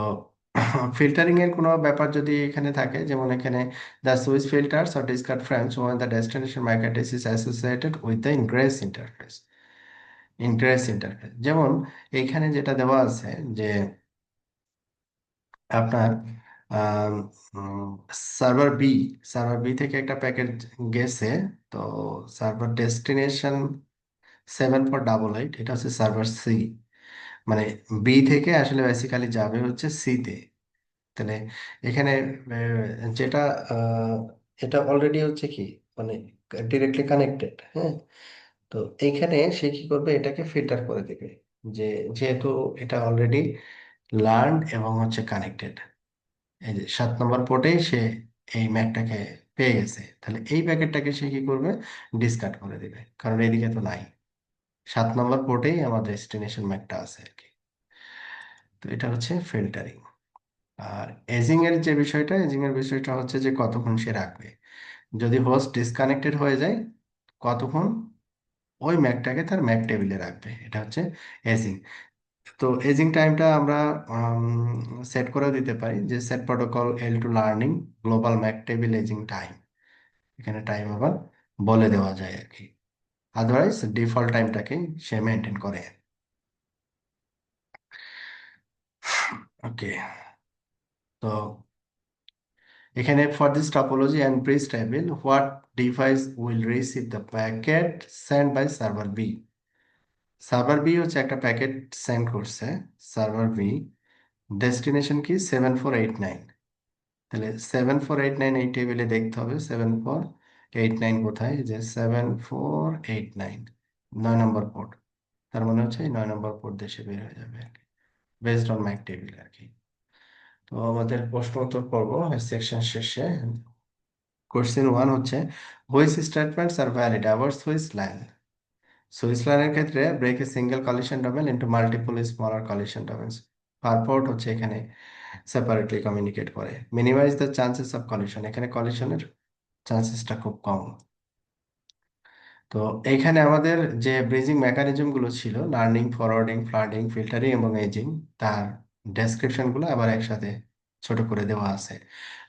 ফিল্টারিং এর কোনো ব্যাপার যদি এখানে থাকে, যেমন এখানে the switch filters or discard frames when the destination MAC address is associated with the ingress interface, ingress interface. যেমন এইখানে যেটা দেওয়া আছে যে আপনার সার্ভার বি, সার্ভার বি থেকে একটা প্যাকেট গেছে, তো সার্ভার ডেস্টিনেশন 7488, এটা হচ্ছে সার্ভার সি, মানে বি থেকে আসলে বেসিক্যালি যাবে হচ্ছে সি তে। তাহলে এখানে যেটা আহ, এটা অলরেডি হচ্ছে কি, মানে ডিরেক্টলি কানেক্টেড, হ্যাঁ। তো এইখানে সে কি করবে, এটাকে ফিল্টার করে দেবে, যে যেহেতু এটা অলরেডি লার্ন এবং হচ্ছে কানেক্টেড, এই যে 7 নম্বর পোর্টেই সে এই ম্যাকটাকে পেয়ে গেছে, তাহলে এই প্যাকেটটাকে সে কি করবে, ডিসকার্ড করে দিবে, কারণ এদিকে তো নাই, 7 নম্বর পোর্টেই আমার ডেস্টিনেশন ম্যাকটা আছে আর কি। তো এটা হচ্ছে ফিল্টারিং। আর এজিং এর বিষয়টা হচ্ছে যে কতক্ষণ সে রাখবে। যদি হোস্ট ডিসকানেক্টেড হয়ে যায়, কতক্ষণ ওই ম্যাকটাকে তার ম্যাক টেবিলে রাখবে, এটা হচ্ছে এজিং। তো এজিং টাইমটা আমরা সেট করে দিতে পারি যে set protocol L two learning global MAC table ageing time. এখানে টাইম আবার বলে দেওয়া যায় আর কি, আদারওয়াইজ ডিফল্ট টাইমটাকে সে মেনটেন করে। ওকে, তো এখানে for this topology and bridge table what device will receive the packet send by server B. Server B হচ্ছে একটা প্যাকেট সেন্ড করছে, সার্ভার বি ডেস্টিনেশন কি 7489। তাহলে 7489 এই টেবিলে দেখতে হবে 7489 কোথায়, যে 7489 9 নম্বর পোর্ট। তার মানে হচ্ছে এই 9 নম্বর পোর্ট দেশে বের হয়ে যাবে আর কি, বেসড অন ম্যাক টেবিল আর কি। তো আমাদের প্রশ্ন উত্তর পর্ব সেকশন শেষে। কোশ্চেন ওয়ান হচ্ছে which statements are valid about switch line. Switch লাইনের ক্ষেত্রে break a single collision domain into multiple smaller collision domains. Per port হচ্ছে এখানে সেপারেটলি কমিউনিকেট করে। Minimize the chances of collision, এখানে কলিশনের চান্সেসটা খুব কম। তো এইখানে আমাদের যে ব্রিজিং মেকানিজম গুলো ছিল, লার্নিং, ফরওয়ার্ডিং, ফ্লাডিং, ফিল্টারিং এবং এজিং, তার ডেসক্রিপশন গুলো আবার একসাথে ছোট করে দেওয়া আছে।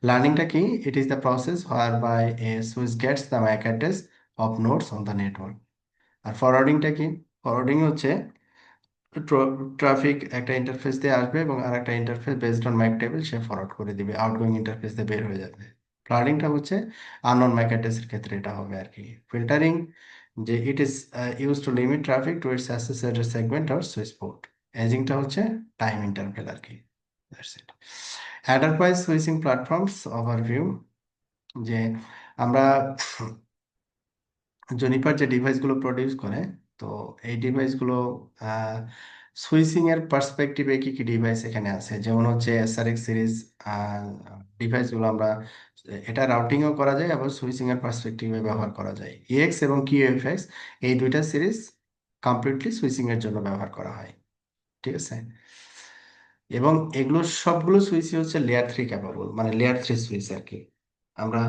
লার্নিংটা কি? It is the process whereby a switch gets the MAC address of nodes on the network. আর ফরওয়ার্ডিংটা কি? ফরওয়ার্ডিং হচ্ছে ট্রাফিক একটা ইন্টারফেস দিয়ে আসবে এবং আর একটা interface based on MAC table say forward করে দিবে, আউটগোয়িং ইন্টারফেস দিয়ে বের হয়ে যাবে। ফ্লাডিংটা হচ্ছে আননোন ম্যাক অ্যাড্রেসের ক্ষেত্রে এটা হবে আর কি। ফিল্টারিং, যে it is use to limit traffic to its associated segment or switch port. এজিংটা হচ্ছে টাইম ইন্টারভেল আর কি। That's it. Enterprise switching platforms overview, যে আমরা জুনিপার যে ডিভাইসগুলো প্রডিউস করে, তো এই ডিভাইসগুলো সুইচিং এর পার্সপেক্টিভে কি কি ডিভাইস এখানে আছে, যেমন হচ্ছে এসআরএক্স সিরিজ ডিভাইসগুলো আমরা, এটা রাউটিংও করা যায় আবার সুইচিং এর পার্সপেক্টিভে ব্যবহার করা যায়। ইএক্স এবং কিউএফএক্স এই দুইটা সিরিজ কমপ্লিটলি সুইচিং এর জন্য ব্যবহার করা হয়, ঠিক আছে। এবং এগুলো সবগুলো সুইচই হচ্ছে লেয়ার থ্রি ক্যাপাবল, মানে লেয়ার থ্রি সুইচ আর কি। আমরা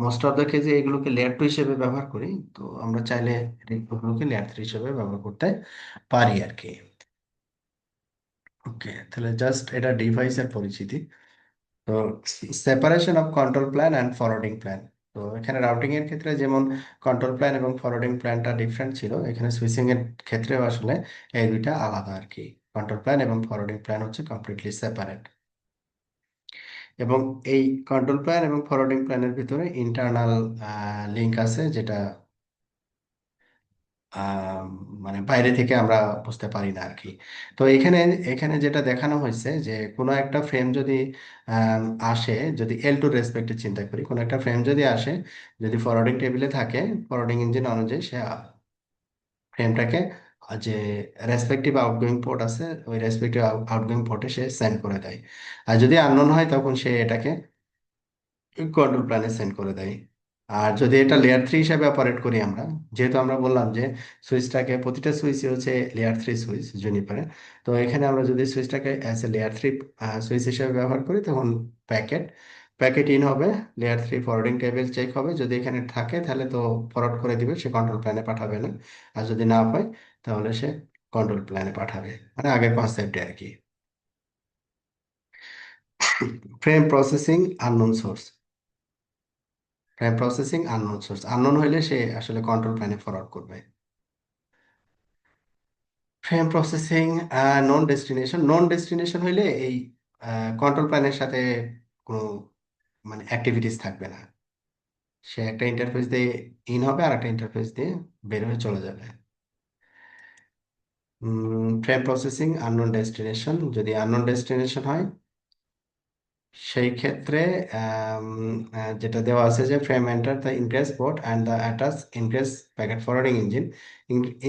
মোস্ট অফ দ্য কেসে এগুলোকে লেয়ার টু হিসেবে ব্যবহার করি, তো আমরা চাইলে এগুলোকে লেয়ার থ্রি হিসেবে ব্যবহার করতে পারি আর কি। ওকে, তাহলে জাস্ট এটা ডিভাইসের পরিচিতি। তো separation of control plan and forwarding plan. তো এখানে রাউটিং এর ক্ষেত্রে যেমন কন্ট্রোল প্ল্যান এবং ফরওয়ার্ডিং প্ল্যানটা ডিফারেন্ট ছিল, এখানে সুইচিং এর ক্ষেত্রেও আসলে এই দুইটা আলাদা আর কি। কন্ট্রোল প্ল্যান এবং ফরওয়ার্ডিং প্ল্যান হচ্ছে কমপ্লিটলি সেপারেট। এবং এই কন্ট্রোল প্ল্যান এবং ফরওয়ার্ডিং প্ল্যানের ভিতরে ইন্টারনাল লিঙ্ক আছে, যেটা আহ, মানে বাইরে থেকে আমরা বুঝতে পারি না আর কি। তো এখানে এখানে যেটা দেখানো হয়েছে যে কোনো একটা ফ্রেম যদি আম, আসে, যদি এল টু রেসপেক্টে চিন্তা করি, কোনো একটা ফ্রেম যদি আসে, যদি ফরওয়ার্ডিং টেবিলে থাকে, ফরওয়ার্ডিং ইঞ্জিন অনুযায়ী সে ফ্রেমটাকে যে রেসপেক্টিভ আউটগোয়িং পোর্ট আছে ওই রেসপেক্টিভ আউটগোয়িং পোর্টে সে সেন্ড করে দেয়। আর যদি আননোন হয় তখন সে এটাকে কন্ট্রোল প্ল্যানে সেন্ড করে দেয়। আর যদি এটা লেয়ার থ্রি হিসাবে অপারেট করি আমরা, যেহেতু আমরা বললাম যে সুইচটাকে প্রতিটা সুইচই হচ্ছে লেয়ার থ্রি সুইচ জুনিপারে, তো এখানে আমরা যদি সুইচটাকে as a layer three switch হিসেবে ব্যবহার করি, তখন প্যাকেট প্যাকেট ইন হবে, layer three forwarding table check হবে, যদি এখানে থাকে তাহলে তো ফরওয়ার্ড করে দিবে, সে কন্ট্রোল প্ল্যানে পাঠাবে না। আর যদি না পায় তাহলে সে কন্ট্রোল প্ল্যানে পাঠাবে, মানে আগের কনসেপ্টে আর কি। Frame processing unknown source. Processing unknown source, unknown হইলে সে আসলে কন্ট্রোল প্ল্যানে ফরওয়ার্ড করবে। ফ্রেম প্রসেসিং নন ডেস্টিনেশন, নন ডেস্টিনেশন হইলে এই কন্ট্রোল প্ল্যানের সাথে কোনো মানে অ্যাক্টিভিটিস থাকবে না, সে একটা ইন্টারফেস দিয়ে ইন হবে আর একটা ইন্টারফেস দিয়ে বের হয়ে চলে যাবে। ফ্রেম প্রসেসিং আননোন ডেস্টিনেশন, যদি আননোন ডেস্টিনেশন হয় সেই ক্ষেত্রে যেটা দেওয়া আছে যে frame enter the ingress port and the attach ingress packet forwarding engine.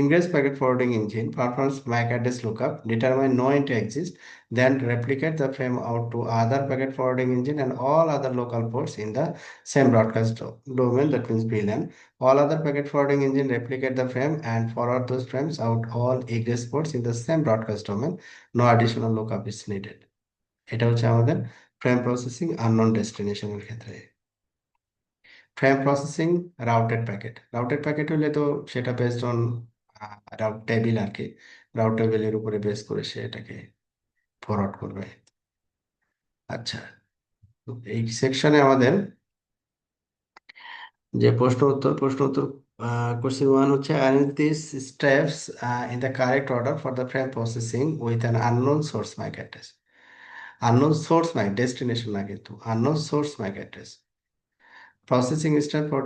Ingress packet forwarding engine performs MAC address lookup, determine no int exist, then replicate the frame out to other packet forwarding engine and all other local ports in the same broadcast domain, that means VLAN. All other packet forwarding engine replicate the frame and forward those frames out all egress ports in the same broadcast domain. No additional lookup is needed. এটা হচ্ছে আমাদের frame processing unknown ডেস্টিনেশনের ক্ষেত্রে। Frame processing রাউটেড packet হলে তো সেটা based on route table আর কি। Route টেবিলের উপরে বেস করে সে এটাকে ফরওয়ার্ড করবে। আচ্ছা, তো এই সেকশনে আমাদের যে প্রশ্ন উত্তর কোশ্চেন ওয়ান হচ্ছে arrange this steps in the correct order for the frame processing with an unknown source MAC address. Unknown source MAC destination না, কিন্তু unknown source MAC address. Processing step for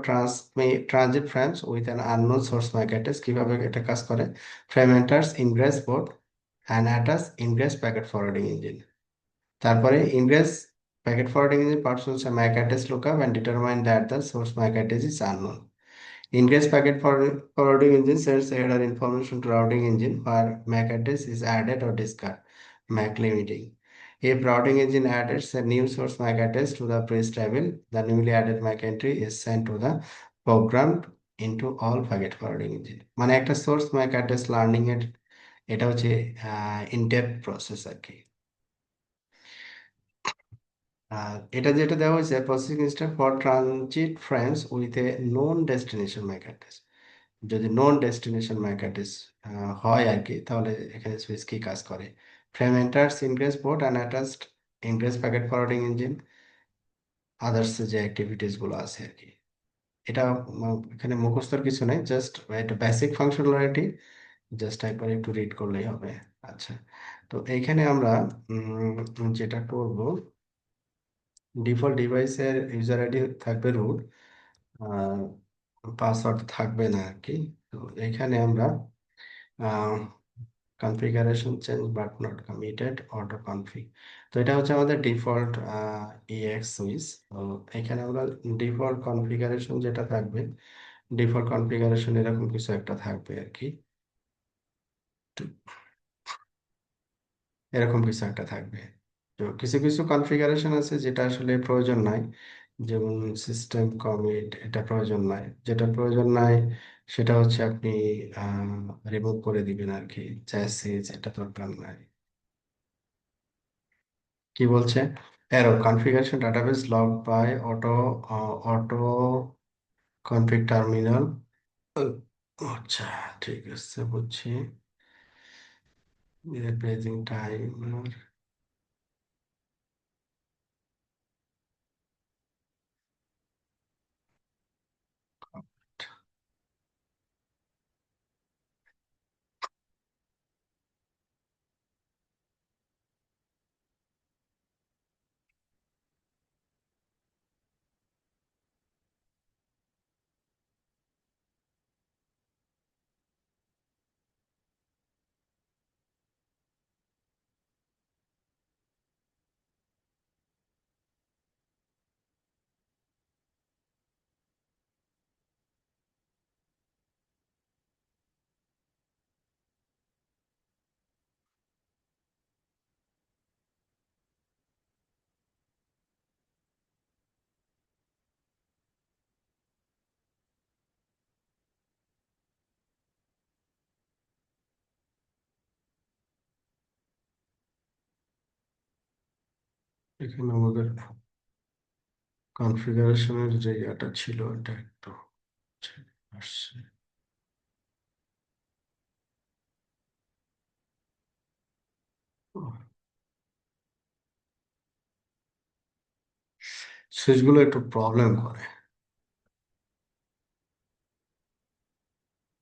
transit frames with an unknown source MAC address. কিভাবে এটা কাজ করে? Frame enters ingress port and attach ingress packet forwarding engine. তারপরে ingress packet forwarding engine parses MAC address lookup and determine that the source MAC address is unknown. Ingress packet forwarding engine sends header information to routing engine where MAC address is added or discard. MAC limiting. If routing engine adds a new source MAC address to the page table, the newly added MAC entry is sent to the programmed into all packet forwarding engine. মানে একটা source MAC address learning এর এটা হচ্ছে in-depth process আর কি। আর এটা যেটা দেওয়া হয়েছে processing step for transit frames with a known destination Mac address. যদি নন ডেস্টিনেশন ম্যাক অ্যাড্রেস হয় আর কি, তাহলে এখানে সুইচ কি কাজ করে? Frame enters ingress port and attached ingress packet forwarding engine, others যে অ্যাক্টিভিটিস গুলো আছে আর কি। এটা এখানে মুখস্থর কিছু নেই, জাস্ট এটা বেসিক ফাংশনালিটি, জাস্ট একবার একটু রিড করলেই হবে। আচ্ছা, তো এইখানে আমরা যেটা করব, ডিফল্ট ডিভাইসের ইউজার আইডি থাকবে রুট, পাসওয়ার্ড থাকবে না আর কি। তো এইখানে আমরা configuration change but not committed auto config, তো এটা হচ্ছে আমাদের ডিফল্ট ইএক্স সুইচ। তো এখানে আমরা ডিফল্ট কনফিগারেশন যেটা থাকবে, ডিফল্ট কনফিগারেশন এরকম কিছু একটা থাকবে আর কি। তো এরকম কিছু একটা থাকবে। তো কিছু কিছু কনফিগারেশন আছে যেটা আসলে প্রয়োজন নাই, যেমন সিস্টেম কমিট, এটা প্রয়োজন নাই। যেটা প্রয়োজন নাই সেটা হচ্ছে আপনি রিমুভ করে দিবেন আর কি। চ্যাসিস এটা দরকার নাই। কি বলছে? Error configuration database log by auto config terminal. আচ্ছা, ঠিক আছে, বুঝছি। Paging time. এখানে আমাদের কনফিগারেশনের যে ইয়েটা ছিল এটা একটু আসছে। সুইচগুলো একটু প্রবলেম করে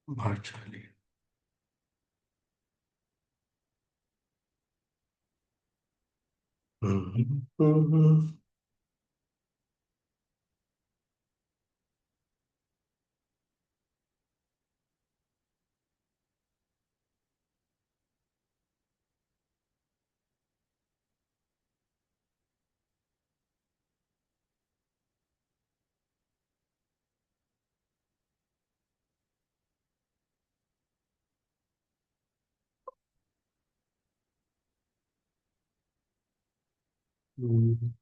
ভার্চুয়ালি। হুম হুম হুম। হুম।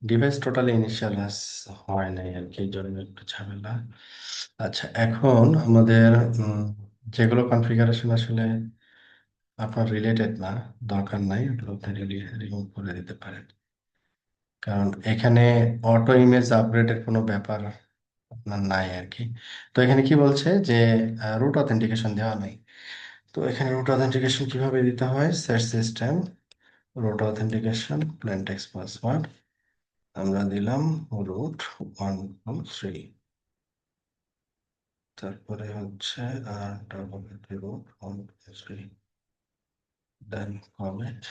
ডিভাইস টোটালি ইনিশিয়ালাইজ হয় নাই আর কি, এই জন্য একটু ঝামেলা। আচ্ছা, এখন আমাদের উম, যেগুলো কনফিগারেশন আসলে আপনার রিলেটেড না, দরকার নাই, ওগুলো আপনি রিমুভ করে দিতে পারেন। কারণ এখানে অটো ইমেজ আপগ্রেডের কোনো ব্যাপার আপনার নাই আর কি। তো এখানে কি বলছে যে রুট অথেন্টিকেশন দেওয়া নাই। তো এখানে রুট অথেন্টিকেশন কিভাবে দিতে হয়, set system root authentication plain text password, আমরা দিলাম রুট 1 2 3, তারপরে হচ্ছে ডবল রুট 1 2 3, দেন কমেন্ট।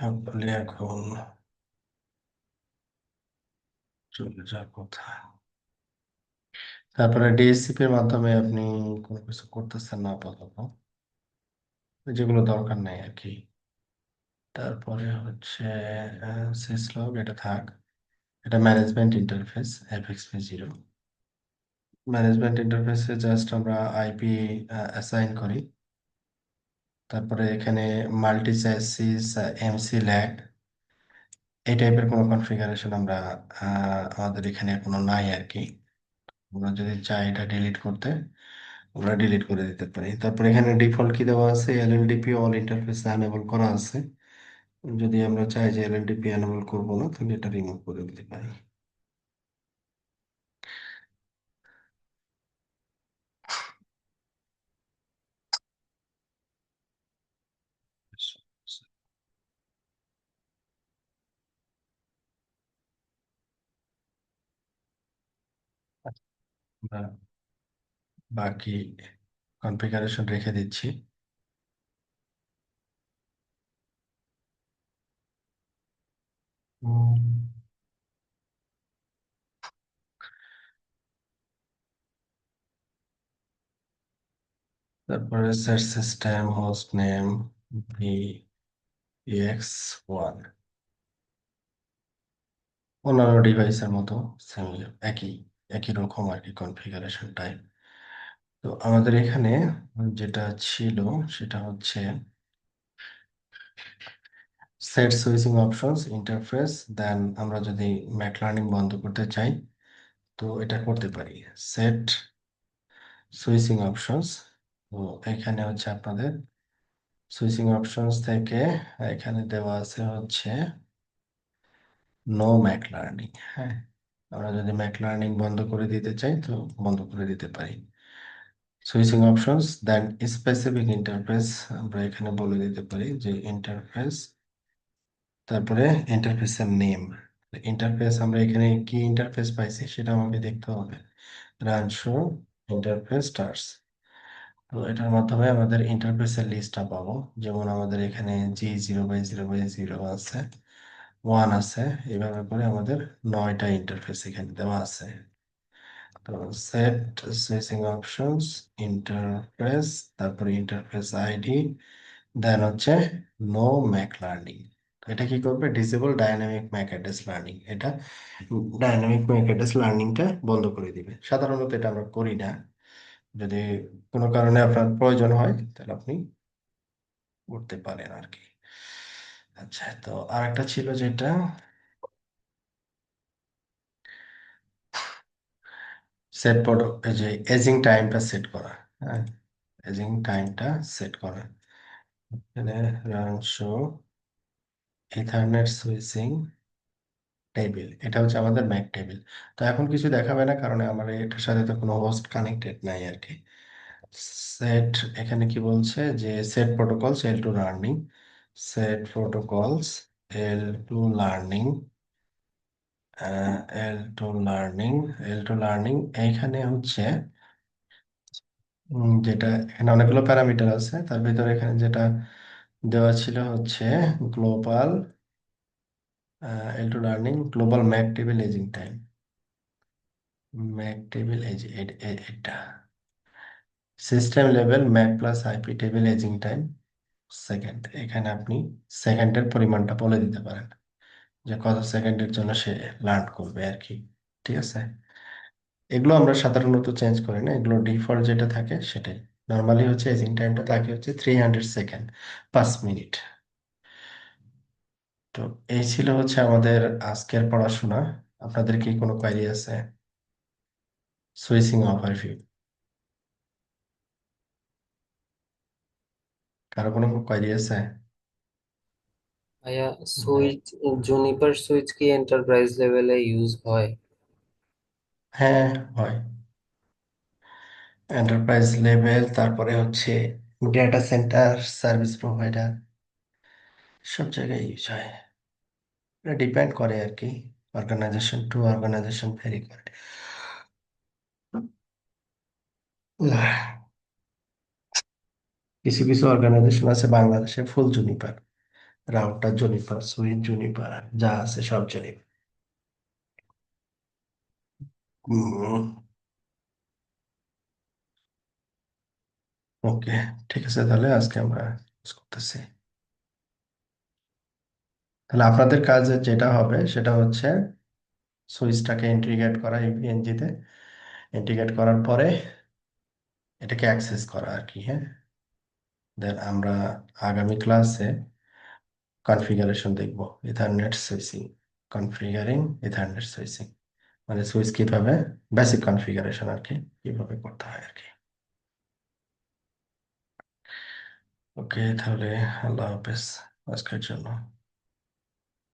আপনি এখন চলে যাওয়ার কথা। তারপরে ডিএসসিপি এর মাধ্যমে আপনি কোনো কিছু করতেছেন না আপাতত, যেগুলো দরকার নাই আর কি। তারপরে হচ্ছে সিসলগ, এটা থাক। এটা ম্যানেজমেন্ট ইন্টারফেস FXP0। ম্যানেজমেন্ট ইন্টারফেসে জাস্ট আমরা আইপি অ্যাসাইন করি। তারপরে এখানে মাল্টি চ্যাসিস, এমসি ল্যাগ, এই টাইপের কোনো কনফিগারেশন আমরা আমাদের এখানে কোনো নাই আর কি। আমরা যদি চাই এটা ডিলিট করতে, আমরা ডিলিট করে দিতে পারি। তারপরে এখানে ডিফল্ট কি দেওয়া আছে, এলএলডিপি অল ইন্টারফেস এনেবল করা আছে। যদি আমরা চাই যে এলএলডিপি এনেবল করবো না, তাহলে এটা রিমুভ করে দিতে পারি। আমরা বাকি কনফিগারেশন রেখে দিচ্ছি। উম, তারপরে set system host name VEX1, অন্যান্য ডিভাইসের মতো সেম, একই একই রকম আর কি কনফিগারেশন টাইপ। তো আমাদের এখানে যেটা ছিল সেটা হচ্ছে সেট সুইচিং অপশনস ইন্টারফেস। দেন আমরা যদি ম্যাক লার্নিং বন্ধ করতে চাই, তো এটা করতে পারি। সেট সুইচিং অপশনস, তো এখানে হচ্ছে আপনাদের সুইচিং অপশনস থেকে এখানে দেওয়া আছে হচ্ছে নো ম্যাক লার্নিং। হ্যাঁ, আমরা যদি ম্যাক লার্নিং বন্ধ করে দিতে চাই, তো বন্ধ করে দিতে পারি। সুইচিং অপশনস দেন স্পেসিফিক ইন্টারফেস, আমরা এখানে বলে দিতে পারি যে ইন্টারফেস, তারপরে ইন্টারফেসের নেম। ইন্টারফেস আমরা এখানে কি ইন্টারফেস পাইছি সেটা আমাকে দেখতে হবে। রান শো ইন্টারফেস স্টার্স, তো এটার মাধ্যমে আমাদের ইন্টারফেসের লিস্টটা পাবো। যেমন আমাদের এখানে G0/0/0 আছে, 1 আছে, এইভাবে করে আমাদের 9টা ইন্টারফেস এখানে দেওয়া আছে। তো সেট সুইচিং অপশনস ইন্টারফেস, তারপরে ইন্টারফেস আইডি, দেন হচ্ছে নো ম্যাক লার্নিং। এটা কি করবে, disable dynamic Mac address learning, এটা ডাইনামিক ম্যাক অ্যাড্রেস লার্নিংটা বন্ধ করে দিবে। সাধারণত এটা আমরা করি না, যদি কোনো কারণে আপনার প্রয়োজন হয় তাহলে আপনি করতে পারেন আর কি। আচ্ছা, তো আরেকটা ছিল যেটা সেট এই যে এজিং টাইমটা সেট করা। হ্যাঁ, এজিং টাইমটা সেট করা। এখানে run show ethernet switching table, এটা হচ্ছে আমাদের ম্যাক টেবিল। তো এখন কিছু দেখাবে না, কারণ আমার এটার সাথে তো কোনো হোস্ট কানেক্টেড নাই আর কি। সেট, এখানে কি বলছে যে সেট প্রোটোকলস এল টু লার্নিং, সেট প্রোটোকলস এল টু লার্নিং, এল টু লার্নিং এইখানে হচ্ছে যেটা এখানে অনেকগুলো প্যারামিটার আছে, তার ভিতরে এখানে যেটা দেওয়া ছিল হচ্ছে global L2 learning global MAC table ageing time, MAC table age এটা system level MAC plus IP table ageing time second. এখানে আপনি সেকেন্ডের পরিমাণটা বলে দিতে পারেন যে কত সেকেন্ডের জন্য সে লার্ন করবে আর কি। ঠিক আছে, এগুলো আমরা সাধারণত চেঞ্জ করি না, এগুলো ডিফল্ট যেটা থাকে সেটাই। নর্মালি হচ্ছে এজিং টাইমটা থাকে হচ্ছে 300 সেকেন্ড, 5 মিনিট। তো এই ছিল হচ্ছে আমাদের আজকের পড়াশোনা। আপনাদের কি কোনো কোয়েরি আছে? সুইচিং ওভারভিউ, কারো কোনো কোয়েরি আছে? ভাইয়া, সুইচ জুনিপার সুইচ কি এন্টারপ্রাইজ লেভেলে ইউজ হয়? হ্যাঁ, হয়। এন্টারপ্রাইজ লেভেল, তারপরে হচ্ছে ডেটা সেন্টার, সার্ভিস প্রোভাইডার, সব জায়গায় ইউজ হয়। এটা ডিপেন্ড করে আর কি, অর্গানাইজেশন টু অর্গানাইজেশন ভেরি করে। কিছু কিছু অর্গানাইজেশন আছে বাংলাদেশে full Juniper, router Juniper, switch Juniper, যা আছে সব জুনিপার। ওকে, ঠিক আছে, তাহলে আজকে আমরা শেষ করতেছি। তাহলে আপনাদের কাজ যেটা হবে সেটা হচ্ছে সুইচটাকে ইন্টিগ্রেট করা ইউপিএনজি তে, ইন্টিগ্রেট করার পরে এটাকে অ্যাক্সেস করা আর কি। হ্যাঁ, দেন আমরা আগামী ক্লাসে কনফিগারেশন দেখব, ইথারনেট সুইচিং, কনফিগারিং ইথারনেট সুইচিং, মানে সুইচ কিভাবে, বেসিক কনফিগারেশন আর কি, কিভাবে করতে হয় আর কি। ওকে, তাহলে আল্লাহ হাফেজ আজকের জন্য।